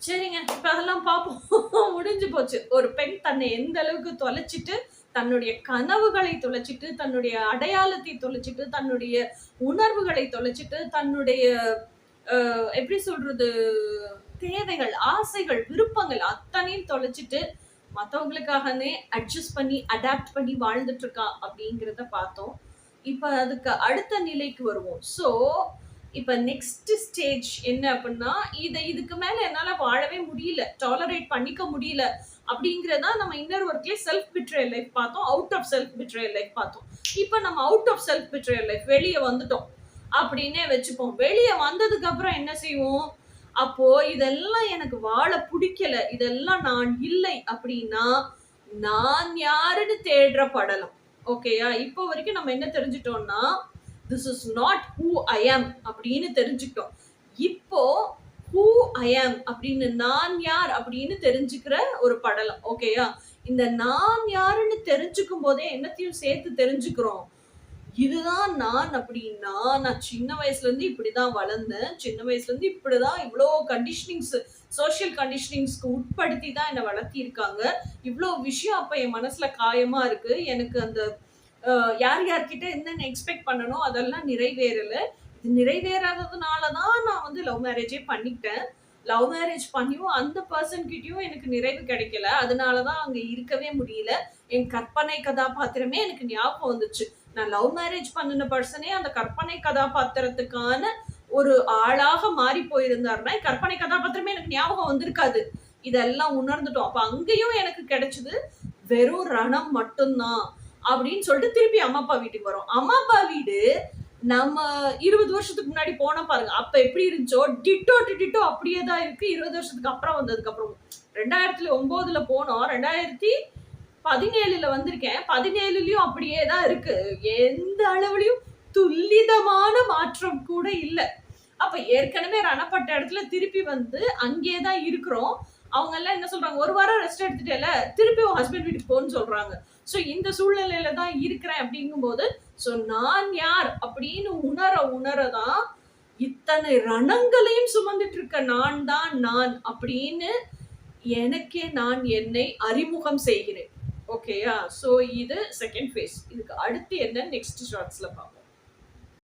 சரிங்க. இப்ப அதெல்லாம் பார்ப்போம். முடிஞ்சு போச்சு. ஒரு பெண் தன்னை எந்த அளவுக்கு தொலைச்சிட்டு, தன்னுடைய கனவுகளை தொலைச்சிட்டு, தன்னுடைய அடையாளத்தை தொலைச்சிட்டு, தன்னுடைய உணர்வுகளை தொலைச்சிட்டு, தன்னுடைய எப்படி சொல்றது? தேவைகள், ஆசைகள், விருப்பங்கள் அத்தனையும் தொலைச்சிட்டு, மத்தவங்களுக்காகவே அட்ஜஸ்ட் பண்ணி, அடாப்ட் பண்ணி வாழ்ந்துட்டு இருக்கா அப்படிங்கிறத பார்த்தோம். இப்ப அதுக்கு அடுத்த நிலைக்கு வருவோம். இப்ப நெக்ஸ்ட் ஸ்டேஜ் என்ன அப்படின்னா, இதுக்கு மேல என்னால வாழவே முடியல. டாலரேட் பண்ணிக்க முடியல. அப்படிங்கிறதா நம்ம இன்னர் ஒர்க்லயே செல்ஃப் பிட்ரயல் லைஃப் பார்த்தோம். அவுட் ஆஃப் செல்ஃப் பிட்ரயல் லைஃப் பார்த்தோம். இப்ப நம்ம அவுட் ஆஃப் செல்ஃப் பிட்ரயல் லைஃப் வெளிய வந்துட்டோம். அப்படின்னே வச்சுப்போம். வெளிய வந்ததுக்கு அப்புறம் என்ன செய்வோம்? அப்போ இதெல்லாம் எனக்கு வாழ புடிக்கல. இதெல்லாம் நான் இல்லை அப்படின்னா, நான் யாருன்னு தேடுற படலம். ஓகேயா? இப்போ வரைக்கும் நம்ம என்ன தெரிஞ்சுட்டோம்னா, this is not who I am அப்படின்னு தெரிஞ்சுக்கிட்டோம். இப்போ ஹூ ஐ ஆம் அப்படின்னு நான் யார் அப்படின்னு தெரிஞ்சுக்கிற ஒரு படலம். ஓகேயா? இந்த நான் யாருன்னு தெரிஞ்சுக்கும் போதே என்னத்தையும் சேர்த்து தெரிஞ்சுக்கிறோம். இதுதான் நான் அப்படின்னா, நான் சின்ன வயசுல இருந்து இப்படிதான் வளர்ந்தேன். சின்ன வயசுல இருந்து இப்படிதான் இவ்ளோ கண்டிஷனிங்ஸ், சோசியல் கண்டிஷனிங்ஸ்க்கு உட்படுத்தி தான் என்ன வளர்த்திருக்காங்க. இவ்ளோ விஷயம் அப்ப என் மனசுல காயமா இருக்கு. எனக்கு அந்த யார்கிட்ட என்னென்ன எக்ஸ்பெக்ட் பண்ணனோ அதெல்லாம் நிறைவேறல. இது நிறைவேறாததுனால தான் நான் வந்து லவ் மேரேஜே பண்ணிக்கிட்டேன். லவ் மேரேஜ் பண்ணியும் அந்த பெர்சன் கிட்டயும் எனக்கு நிறைவு கிடைக்கல. அதனால தான் அங்க இருக்கவே முடியல. என் கற்பனை கதாபாத்திரமே எனக்கு ஞாபகம் வந்துச்சு. நான் லவ் மேரேஜ் பண்ணின பர்சனே அந்த கற்பனை கதாபாத்திரத்துக்கான ஒரு ஆளாக மாறி போயிருந்தாருன்னா, கற்பனை கதாபாத்திரமே எனக்கு ஞாபகம் வந்திருக்காது. இதெல்லாம் உணர்ந்துட்டோம். அப்ப அங்கேயும் எனக்கு கிடைச்சது வெறும் ரணம் மட்டும்தான் அப்படின்னு சொல்லிட்டு திருப்பி அம்மா அப்பா வீட்டுக்கு வரோம். அம்மா அப்பா வீடு நம்ம 20 வருஷத்துக்கு முன்னாடி போனா பாருங்க. அப்ப எப்படி இருந்துச்சோ டிட்டோ அப்படியே தான் இருக்கு. 20 வருஷத்துக்கு அப்புறம் வந்ததுக்கு அப்புறம் 2009ல போனோம். 2017ல வந்திருக்கேன். 17லயும் அப்படியே தான் இருக்கு. எந்த அளவுலயும் துல்லிதமான மாற்றம் கூட இல்ல. அப்ப ஏற்கனவே ரணப்பட்ட இடத்துல திருப்பி வந்து அங்கேயே தான் இருக்கிறோம். அவங்க எல்லாம் என்ன சொல்றாங்க? 1 வாரம் ரெஸ்ட் எடுத்துட்டேல, திருப்பி உன் ஹஸ்பண்ட் வீட்டுக்கு போன்னு சொல்றாங்க. இந்த சூழ்நிலையில தான் இருக்கிறேன் அப்படிங்கும்போது, நான் யார் அப்படின்னு உணரதான் இத்தனை ரணங்களையும் சுமந்துட்டு இருக்க நான் தான் நான் அப்படின்னு எனக்கே நான் என்னை அறிமுகம் செய்கிறேன். ஓகேயா? இது செகண்ட் ஃபேஸ். இதுக்கு அடுத்து என்ன நெக்ஸ்ட் ஷார்ட்ஸ்ல பார்ப்போம்.